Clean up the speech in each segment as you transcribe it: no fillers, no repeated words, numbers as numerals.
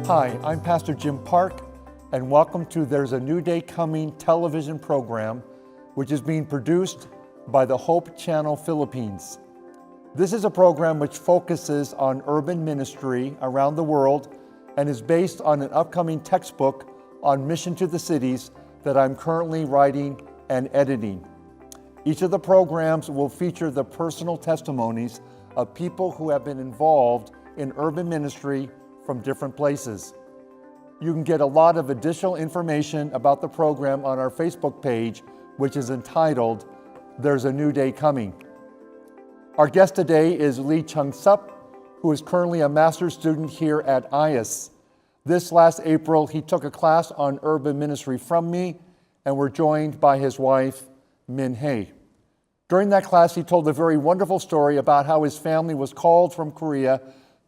Hi, I'm Pastor Jim Park, and welcome to There's a New Day Coming television program, which is being produced by the Hope Channel Philippines. This is a program which focuses on urban ministry around the world and is based on an upcoming textbook on mission to the cities that I'm currently writing and editing. Each of the programs will feature the personal testimonies of people who have been involved in urban ministry from different places. You can get a lot of additional information about the program on our Facebook page, which is entitled, There's a New Day Coming. Our guest today is Lee Chung Sup, who is currently a master's student here at IAS. This last April, he took a class on urban ministry from me, and we're joined by his wife, Min Hye. During that class, he told a very wonderful story about how his family was called from Korea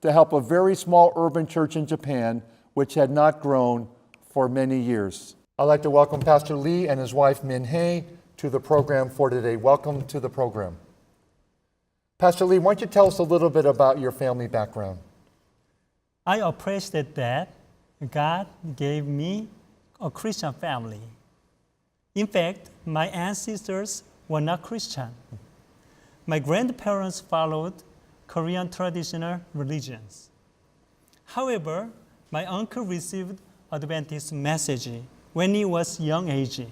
to help a very small urban church in Japan, which had not grown for many years. I'd like to welcome Pastor Lee and his wife, Min Hye, to the program for today. Welcome to the program. Pastor Lee, why don't you tell us a little bit about your family background? I appreciate that God gave me a Christian family. In fact, my ancestors were not Christian. My grandparents followed Korean traditional religions. However, my uncle received Adventist message when he was young age.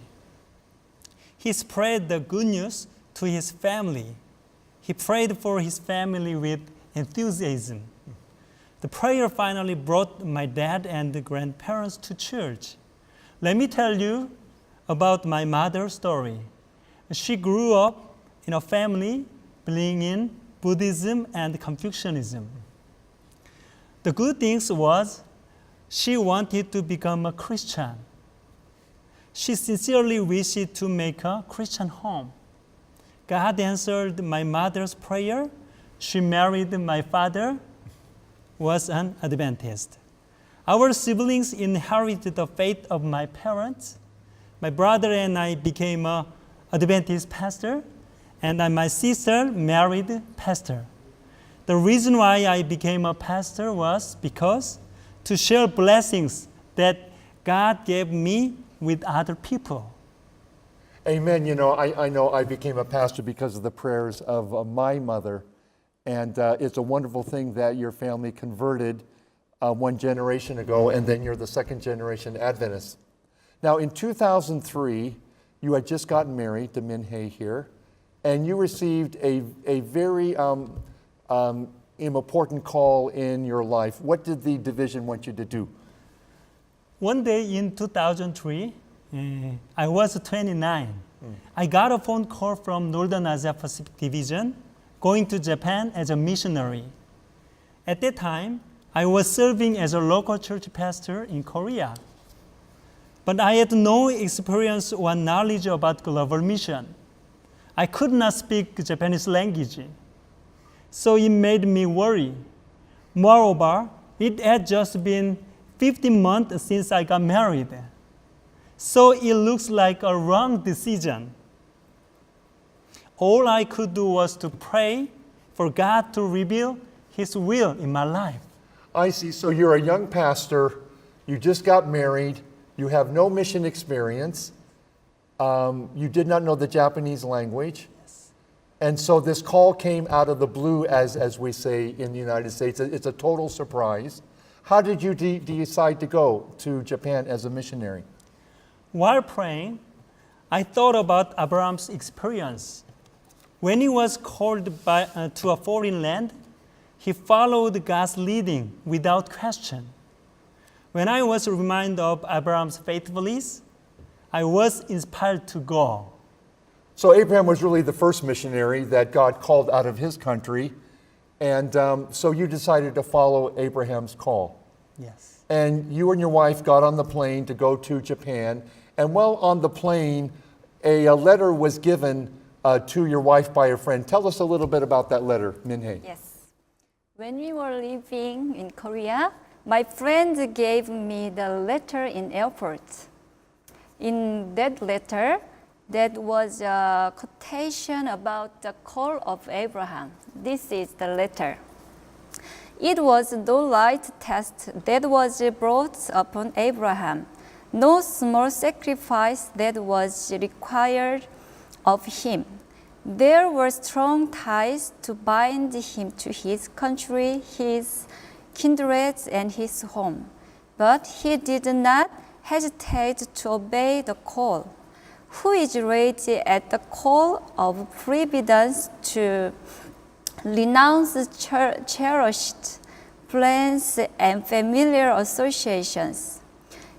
He spread the good news to his family. He prayed for his family with enthusiasm. The prayer finally brought my dad and the grandparents to church. Let me tell you about my mother's story. She grew up in a family believing in Buddhism and Confucianism. The good thing was she wanted to become a Christian. She sincerely wished to make a Christian home. God answered my mother's prayer. She married my father, was an Adventist. Our siblings inherited the faith of my parents. My brother and I became an Adventist pastor, and my sister married pastor. The reason why I became a pastor was because to share blessings that God gave me with other people. Amen. You know, I know I became a pastor because of the prayers of my mother. And it's a wonderful thing that your family converted one generation ago, and then you're the second generation Adventist. Now, in 2003, you had just gotten married to Min Hye here, and you received a very important call in your life. What did the division want you to do? One day in 2003, I was 29. I got a phone call from Northern Asia Pacific Division going to Japan as a missionary. At that time, I was serving as a local church pastor in Korea. But I had no experience or knowledge about global mission. I could not speak Japanese language. So it made me worry. Moreover, it had just been 15 months since I got married. So it looks like a wrong decision. All I could do was to pray for God to reveal His will in my life. I see. So you're a young pastor, you just got married, you have no mission experience, you did not know the Japanese language, Yes. and so this call came out of the blue, as we say in the United States. It's a total surprise. How did you decide to go to Japan as a missionary? While praying, I thought about Abraham's experience. When he was called to a foreign land, he followed God's leading without question. When I was reminded of Abraham's faithfulness, I was inspired to go. So Abraham was really the first missionary that God called out of his country, and so you decided to follow Abraham's call. Yes. And you and your wife got on the plane to go to Japan, and while on the plane, a letter was given to your wife by a friend. Tell us a little bit about that letter, Min Hye. Yes. When we were living in Korea, my friend gave me the letter in airport. In that letter, that was a quotation about the call of Abraham. This is the letter. It was no light test that was brought upon Abraham, no small sacrifice that was required of him. There were strong ties to bind him to his country, his kindred, and his home. But he did not hesitate to obey the call. Who is ready at the call of providence to renounce cherished plans and familiar associations?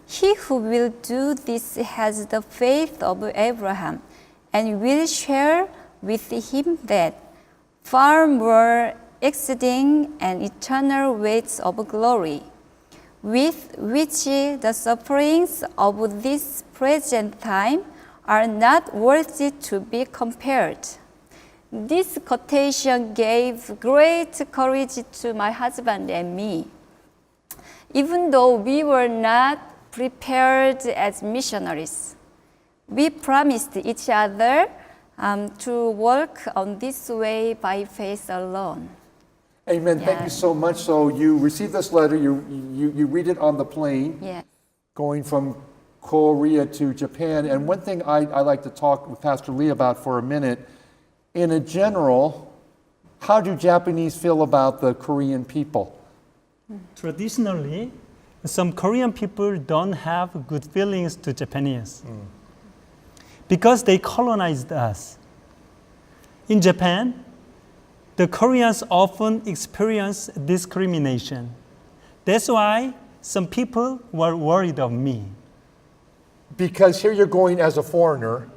He who will do this has the faith of Abraham and will share with him that far more exceeding and eternal weights of glory, with which the sufferings of this present time are not worthy to be compared. This quotation gave great courage to my husband and me. Even though we were not prepared as missionaries, we promised each other to walk on this way by faith alone. Amen. Thank Yeah. you so much. So you received this letter, you read it on the plane, Yeah. going from Korea to Japan. And one thing I like to talk with Pastor Lee about for a minute, in a general, how do Japanese feel about the Korean people? Traditionally, some Korean people don't have good feelings to Japanese because they colonized us. In Japan, the Koreans often experience discrimination. That's why some people were worried of me. Because here you're going as a foreigner,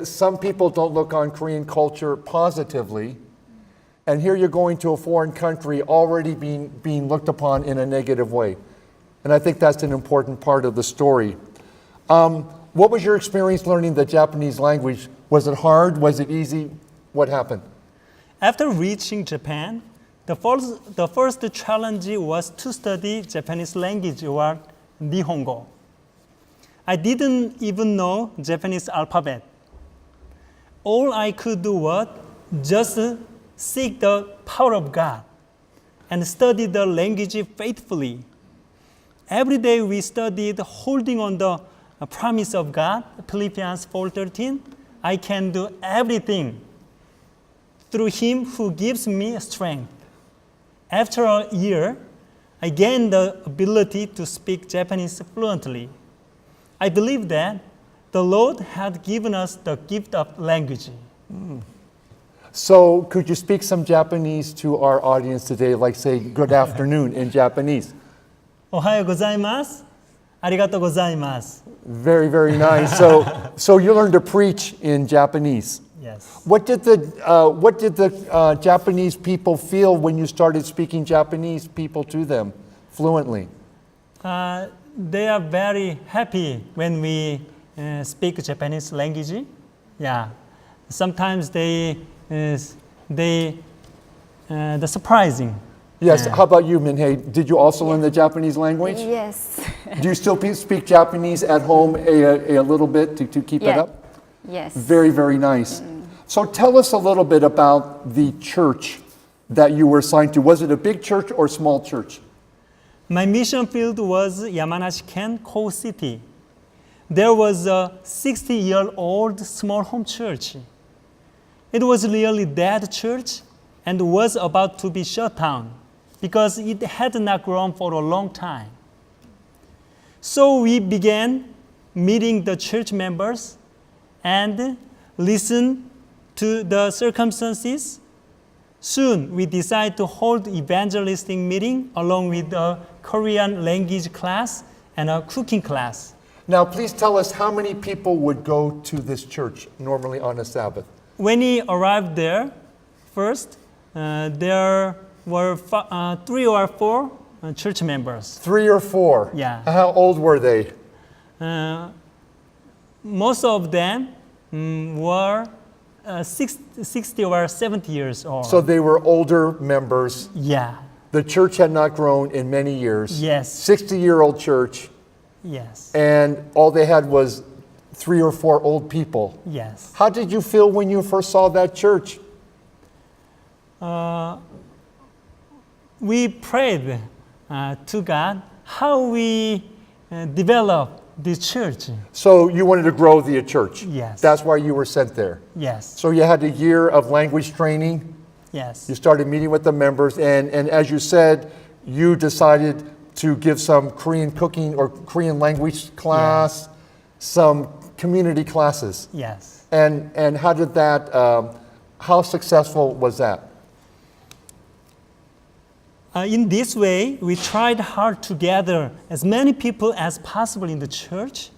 some people don't look on Korean culture positively, and here you're going to a foreign country already being looked upon in a negative way. And I think that's an important part of the story. What was your experience learning the Japanese language? Was it hard? Was it easy? What happened? After reaching Japan, the first challenge was to study Japanese language or Nihongo. I didn't even know Japanese alphabet. All I could do was just seek the power of God and study the language faithfully. Every day we studied holding on the promise of God, Philippians 4:13. I can do everything through Him who gives me strength. After a year, I gained the ability to speak Japanese fluently. I believe that the Lord had given us the gift of language. So could you speak some Japanese to our audience today, like say good afternoon in Japanese? おはようございます。ありがとうございます。 Very, very nice. So you learned to preach in Japanese. Yes. What did the Japanese people feel when you started speaking Japanese people to them fluently? They are very happy when we speak Japanese language. Yeah. Sometimes the surprising. Yes. How about you, Minhei? Did you also learn the Japanese language? Yes. Do you still speak Japanese at home a little bit to keep it Yeah. up? Yes. Very, very nice. So tell us a little bit about the church that you were assigned to. Was it a big church or small church? My mission field was Yamanashi-ken, Kou City. There was a 60-year-old small home church. It was really dead church and was about to be shut down because it had not grown for a long time. So we began meeting the church members and listen to the circumstances. Soon we decided to hold evangelistic meeting along with a Korean language class and a cooking class. Now, please tell us how many people would go to this church normally on a Sabbath? When we arrived there, first, there were 3 or 4 church members. 3 or 4? Yeah. How old were they? Most of them were 60 or 70 years old. So they were older members. Yeah. The church had not grown in many years. Yes. 60-year-old church, Yes. and all they had was 3 or 4 old people. Yes. How did you feel when you first saw that church? we prayed to God how we develop the church. So you wanted to grow the church. Yes. That's why you were sent there. Yes, So you had a year of language training. yes, You started meeting with the members, and as you said, you decided to give some Korean cooking or Korean language class, some community classes. yes. And how did that, how successful was that? In this way, we tried hard to gather as many people as possible in the church,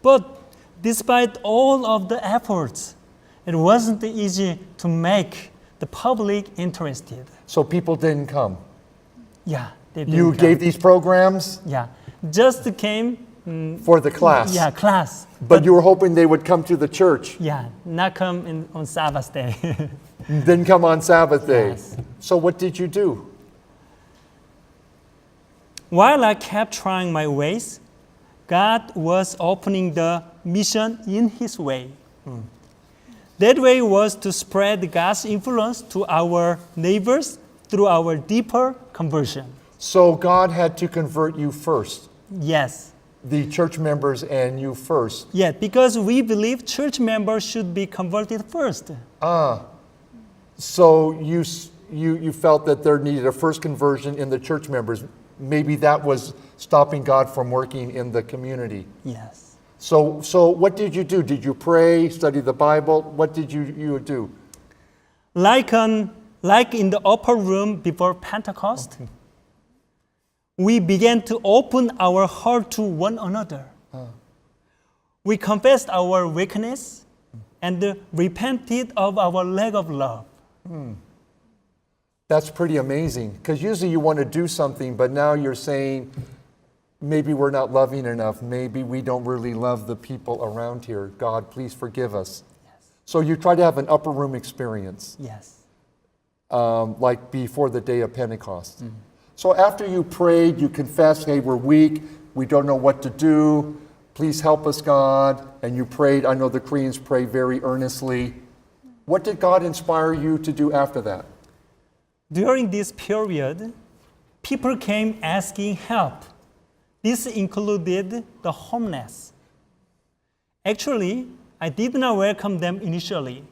but despite all of the efforts, it wasn't easy to make the public interested. So people didn't come. Yeah, they You didn't gave come. these programs Yeah, just came. for the class, Yeah, class. but you were hoping they would come to the church. Yeah, not come on Sabbath day. Didn't come on Sabbath day. Yes. So what did you do? While I kept trying my ways, God was opening the mission in His way. That way was to spread God's influence to our neighbors through our deeper conversion. So God had to convert you first, Yes. the church members and you first. Yeah, because we believe church members should be converted first. So you felt that there needed a first conversion in the church members. Maybe that was stopping God from working in the community. Yes. So what did you do? Did you pray, study the Bible? What did you do? Like in the upper room before Pentecost, we began to open our heart to one another. We confessed our weakness and repented of our lack of love. That's pretty amazing, because usually you want to do something, but now you're saying, maybe we're not loving enough. Maybe we don't really love the people around here. God, please forgive us. Yes. So you try to have an upper room experience, Yes. like before the day of Pentecost. So after you prayed, you confessed, hey, we're weak. We don't know what to do. Please help us, God. And you prayed. I know the Koreans pray very earnestly. What did God inspire you to do after that? During this period, people came asking help. This included the homeless. Actually, I did not welcome them initially.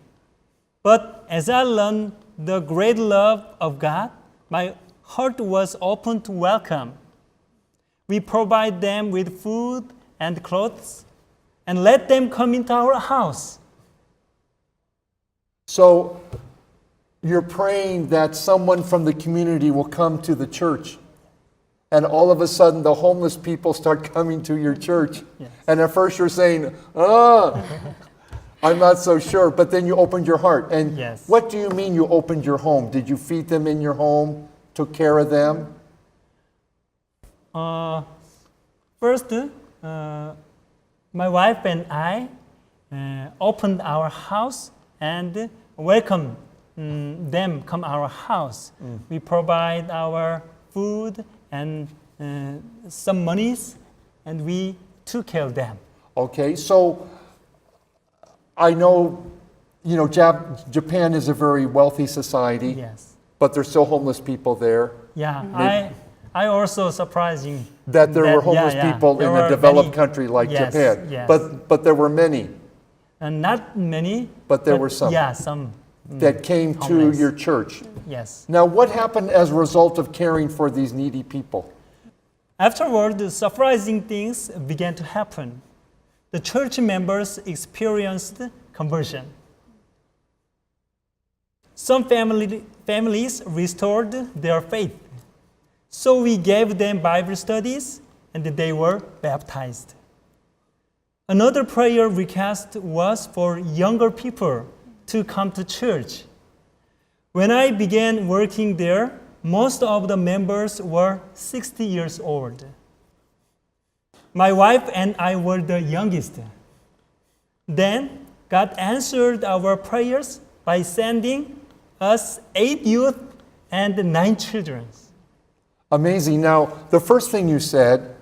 But as I learned the great love of God, my heart was open to welcome. We provide them with food and clothes and let them come into our house. So you're praying that someone from the community will come to the church. And all of a sudden, the homeless people start coming to your church. Yes. And at first you're saying, I'm not so sure. But then you opened your heart. And Yes. what do you mean you opened your home? Did you feed them in your home? Took care of them? First, my wife and I opened our house and welcomed them come our house. We provide our food and some monies, and we took care of them. Okay, so I know, Japan is a very wealthy society, Yes. but there's still homeless people there. Yeah, I also surprising That there were homeless yeah, people there in a were developed many. country like Yes, Japan. yes. But there were many And not many, But there were some. Yeah, some. that came to Homeless. your church. Yes. Now, what happened as a result of caring for these needy people? Afterward, surprising things began to happen. The church members experienced conversion. Some families restored their faith. So we gave them Bible studies and they were baptized. Another prayer request was for younger people to come to church. When I began working there, most of the members were 60 years old. My wife and I were the youngest. Then God answered our prayers by sending us 8 youth and 9 children. Amazing. Now, the first thing you said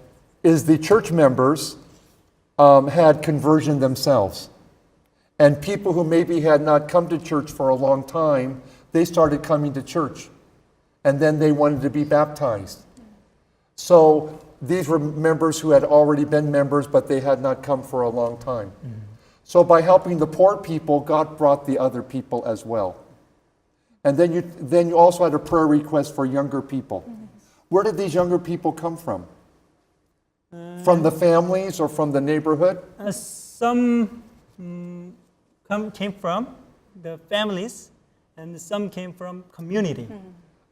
is the church members had conversion themselves. And people who maybe had not come to church for a long time, they started coming to church. and then they wanted to be baptized. So these were members who had already been members, but they had not come for a long time. So by helping the poor people, God brought the other people as well. And then you also had a prayer request for younger people. Where did these younger people come from? From the families or from the neighborhood? Some came from the families, and some came from community.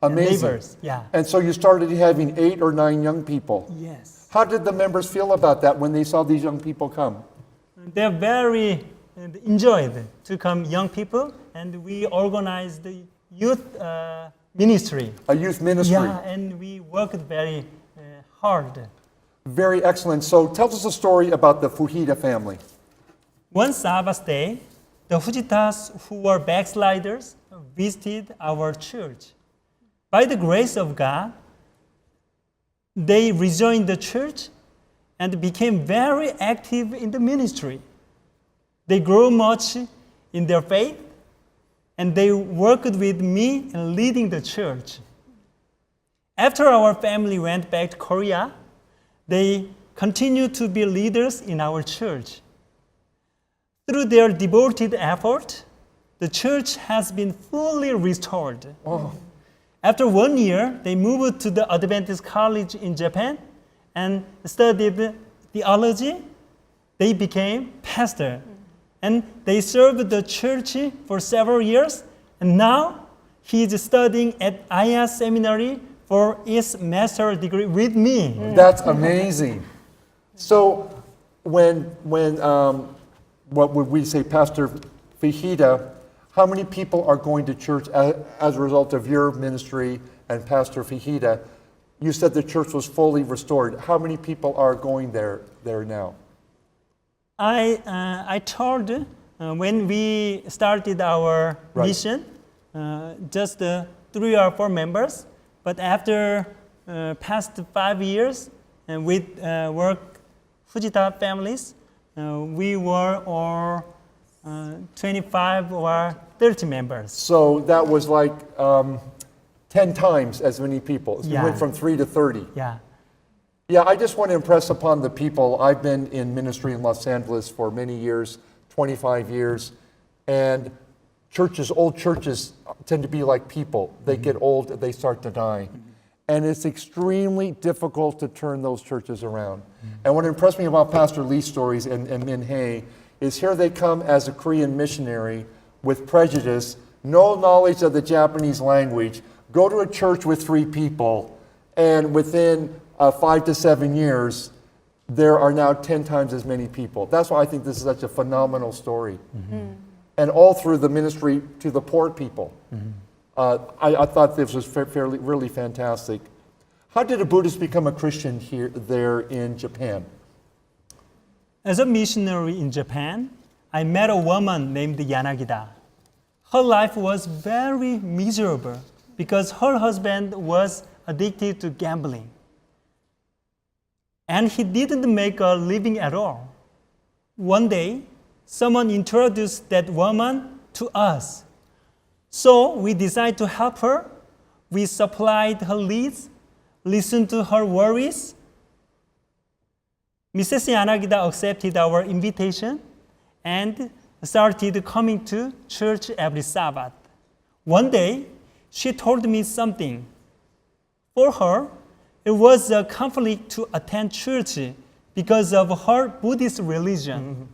Amazing. Neighbors. Yeah. And so you started having 8 or 9 young people. Yes. How did the members feel about that when they saw these young people come? They're very enjoyed to come young people, and we organized the youth ministry. A youth ministry. Yeah, and we worked very hard. Very excellent. So tell us a story about the Fujita family. One Sabbath day, the Fujitas who were backsliders visited our church. By the grace of God, they rejoined the church and became very active in the ministry. They grew much in their faith, and they worked with me in leading the church. After our family went back to Korea, they continued to be leaders in our church. Through their devoted effort, the church has been fully restored. Oh. After 1 year, they moved to the Adventist college in Japan and studied theology. They became pastor, and they served the church for several years. And now he is studying at Aya Seminary for his master's degree with me. That's amazing. So when what would we say, Pastor Fujita, how many people are going to church as a result of your ministry and Pastor Fujita? You said the church was fully restored. How many people are going there now? I told when we started our Right. mission, just 3 or 4 members. But after past 5 years, with work Fujita families, we were all 25 or 30 members. So that was like 10 times as many people. So Yeah. we went from 3 to 30. Yeah. Yeah, I just want to impress upon the people. I've been in ministry in Los Angeles for many years, 25 years, and churches, old churches tend to be like people. They get old, they start to die. And it's extremely difficult to turn those churches around. And what impressed me about Pastor Lee's stories and Min Hae is here they come as a Korean missionary with prejudice, no knowledge of the Japanese language, go to a church with 3 people, and within 5 to 7 years, there are now 10 times as many people. That's why I think this is such a phenomenal story. And all through the ministry to the poor people. I thought this was really fantastic. How did a Buddhist become a Christian there in Japan? As a missionary in Japan, I met a woman named Yanagida. Her life was very miserable because her husband was addicted to gambling. And he didn't make a living at all. One day, someone introduced that woman to us. So we decided to help her. We supplied her needs, listened to her worries. Mrs. Yanagida accepted our invitation and started coming to church every Sabbath. One day, she told me something. For her, it was a conflict to attend church because of her Buddhist religion.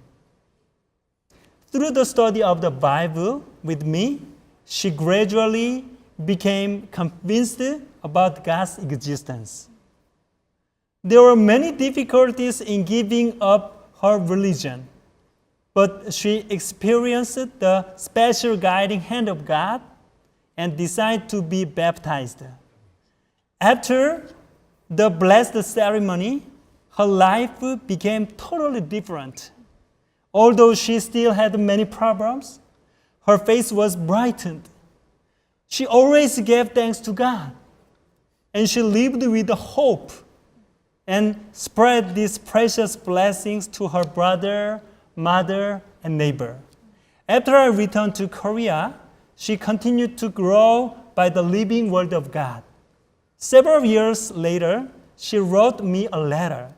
Through the study of the Bible with me, she gradually became convinced about God's existence. There were many difficulties in giving up her religion, but she experienced the special guiding hand of God and decided to be baptized. After the blessed ceremony, her life became totally different. Although she still had many problems, her face was brightened. She always gave thanks to God, and she lived with hope and spread these precious blessings to her brother, mother, and neighbor. After I returned to Korea, she continued to grow by the living word of God. Several years later, she wrote me a letter.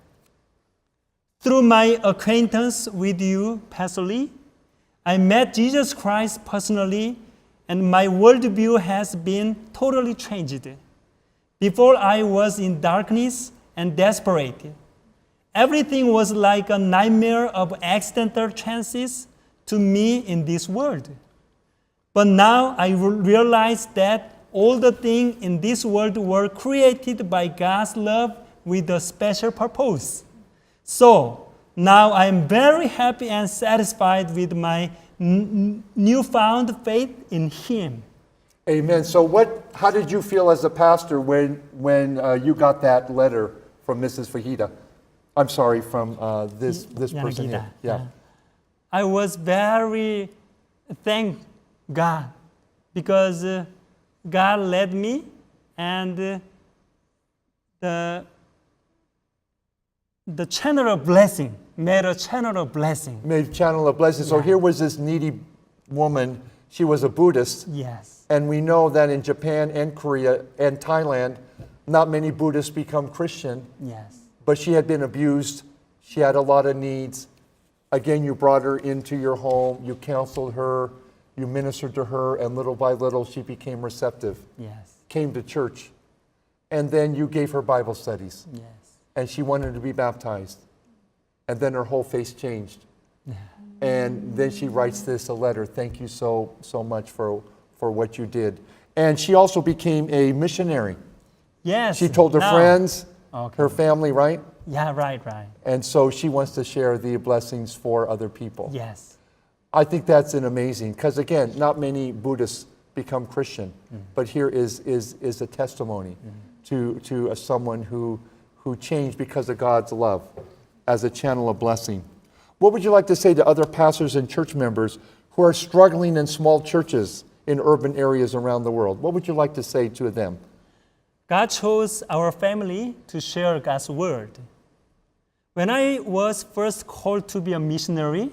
Through my acquaintance with you, Pastor Lee, I met Jesus Christ personally, and my worldview has been totally changed. Before, I was in darkness and desperate. Everything was like a nightmare of accidental chances to me in this world. But now I realize that all the things in this world were created by God's love with a special purpose. So now I am very happy and satisfied with my newfound faith in Him. Amen. So how did you feel as a pastor when you got that letter from Mrs. Fajita? I'm sorry, from this person here. Yeah. I was very thank God because God led me, and the channel of blessing made a channel of blessing. Made channel of blessing. So here was this needy woman. She was a Buddhist. Yes. And we know that in Japan and Korea and Thailand, not many Buddhists become Christian. Yes. But she had been abused. She had a lot of needs. Again, you brought her into your home. You counseled her. You ministered to her. And little by little, she became receptive. Yes. Came to church. And then you gave her Bible studies. Yes. And she wanted to be baptized. And then her whole face changed. And then she writes this a letter. Thank you so much for what you did. And she also became a missionary. Yes. She told her now. friends, Okay. her family, right? Yeah, right. And so she wants to share the blessings for other people. Yes. I think that's an amazing, because again, not many Buddhists become Christian, but here is a testimony to someone who changed because of God's love as a channel of blessing. What would you like to say to other pastors and church members who are struggling in small churches in urban areas around the world? What would you like to say to them? God chose our family to share God's word. When I was first called to be a missionary,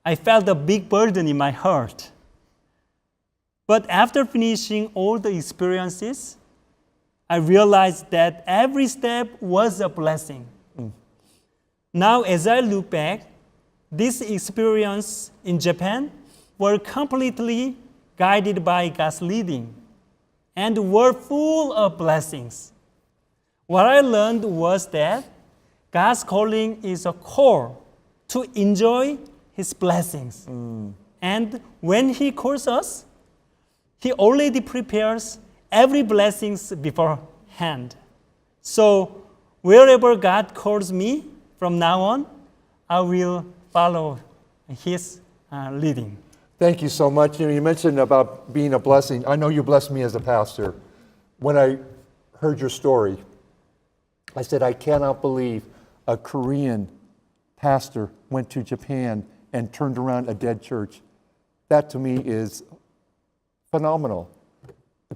I felt a big burden in my heart. But after finishing all the experiences, I realized that every step was a blessing. Now, as I look back, this experience in Japan were completely guided by God's leading and were full of blessings. What I learned was that God's calling is a call to enjoy His blessings. And when He calls us, He already prepares every blessings beforehand. So wherever God calls me from now on, I will follow His leading. Thank you so much. You mentioned about being a blessing. I know you blessed me as a pastor. When I heard your story, I said, I cannot believe a Korean pastor went to Japan and turned around a dead church. That to me is phenomenal,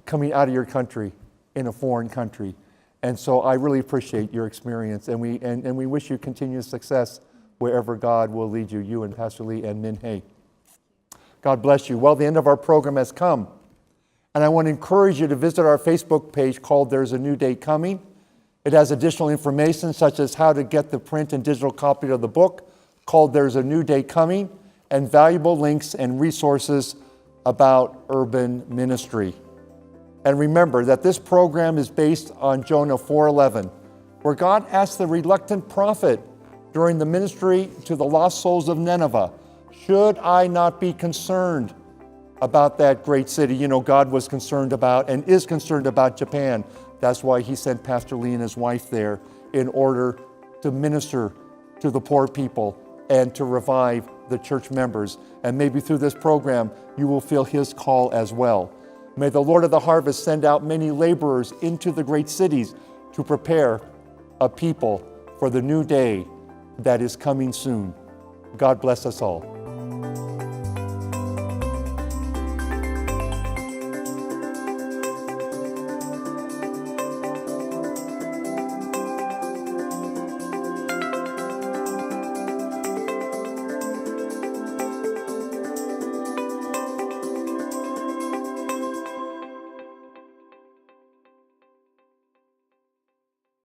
coming out of your country in a foreign country. And so I really appreciate your experience, and we wish you continued success wherever God will lead you, you and Pastor Lee and Min Hei. God bless you. Well, the end of our program has come, and I want to encourage you to visit our Facebook page called There's a New Day Coming. It has additional information such as how to get the print and digital copy of the book called There's a New Day Coming, and valuable links and resources about urban ministry. And remember that this program is based on Jonah 4:11, where God asked the reluctant prophet during the ministry to the lost souls of Nineveh, should I not be concerned about that great city? You know, God was concerned about and is concerned about Japan. That's why He sent Pastor Lee and his wife there in order to minister to the poor people and to revive the church members. And maybe through this program, you will feel His call as well. May the Lord of the harvest send out many laborers into the great cities to prepare a people for the new day that is coming soon. God bless us all.